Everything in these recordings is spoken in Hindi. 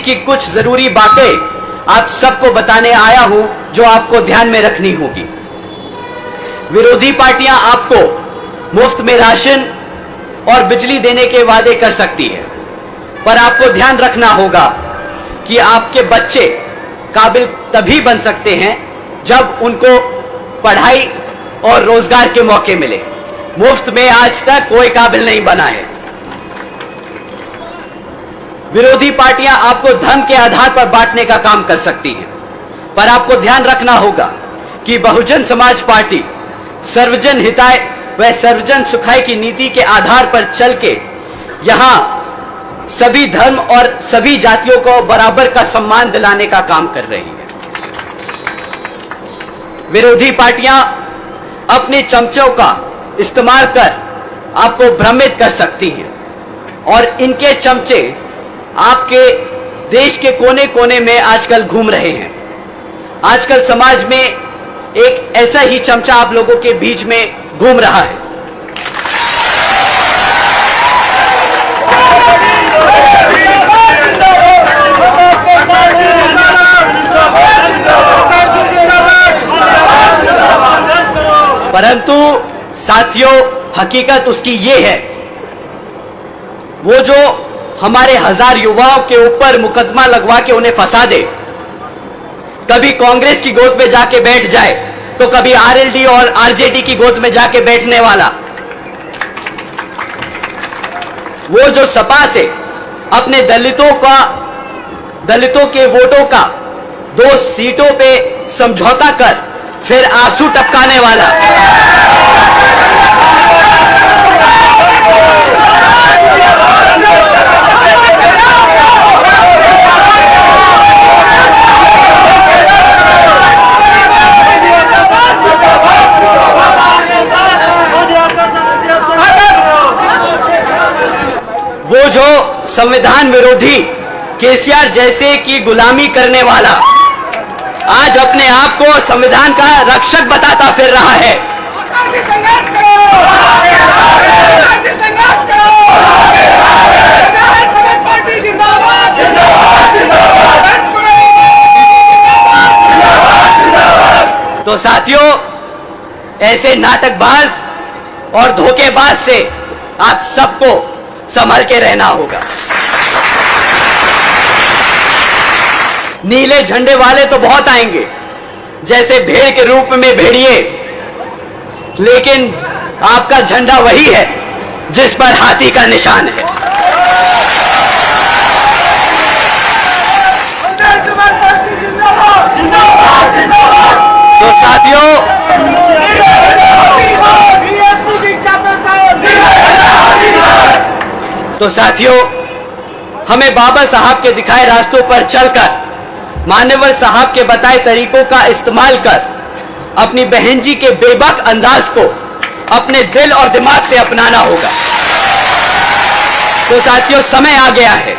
की कुछ जरूरी बातें आप सबको बताने आया हूं जो आपको ध्यान में रखनी होगी। विरोधी पार्टियां आपको मुफ्त में राशन और बिजली देने के वादे कर सकती है, पर आपको ध्यान रखना होगा कि आपके बच्चे काबिल तभी बन सकते हैं जब उनको पढ़ाई और रोजगार के मौके मिले। मुफ्त में आज तक कोई काबिल नहीं बना है। विरोधी पार्टियां आपको धर्म के आधार पर बांटने का काम कर सकती हैं, पर आपको ध्यान रखना होगा कि बहुजन समाज पार्टी सर्वजन हिताय व सर्वजन सुखाय की नीति के आधार पर चल के यहां सभी धर्म और सभी जातियों को बराबर का सम्मान दिलाने का काम कर रही है। विरोधी पार्टियां अपने चमचों का इस्तेमाल कर आपको भ्रमित कर सकती हैं और इनके चमचे आपके देश के कोने कोने में आजकल घूम रहे हैं। आजकल समाज में एक ऐसा ही चमचा आप लोगों के बीच में घूम रहा है। परंतु साथियों, हकीकत उसकी ये है, वो जो हमारे 1000 युवाओं के ऊपर मुकदमा लगवा के उन्हें फंसा दे, कभी कांग्रेस की गोद में जाके बैठ जाए तो कभी आरएलडी और आरजेडी की गोद में जाके बैठने वाला, वो जो सपा से अपने दलितों के वोटों का 2 सीटों पे समझौता कर फिर आंसू टपकाने वाला, वो जो संविधान विरोधी केसीआर जैसे की गुलामी करने वाला आज अपने आप को संविधान का रक्षक बताता फिर रहा है। तो साथियों, ऐसे नाटकबाज और धोखेबाज से आप सबको संभल के रहना होगा। नीले झंडे वाले तो बहुत आएंगे, जैसे भेड़ के रूप में भेड़िए, लेकिन आपका झंडा वही है जिस पर हाथी का निशान है। तो साथियों, हमें बाबा साहब के दिखाए रास्तों पर चलकर मान्यवर साहब के बताए तरीकों का इस्तेमाल कर अपनी बहन जी के बेबाक अंदाज को अपने दिल और दिमाग से अपनाना होगा। तो साथियों, समय आ गया है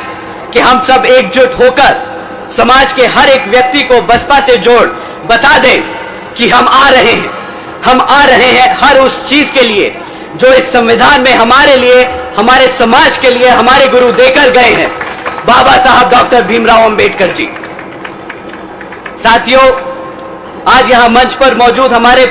कि हम सब एकजुट होकर समाज के हर एक व्यक्ति को बसपा से जोड़ बता दें कि हम आ रहे हैं हर उस चीज के लिए जो इस संविधान में हमारे लिए, हमारे समाज के लिए हमारे गुरु देकर गए हैं, बाबा साहब डॉक्टर भीमराव अंबेडकर जी। साथियों, आज यहां मंच पर मौजूद हमारे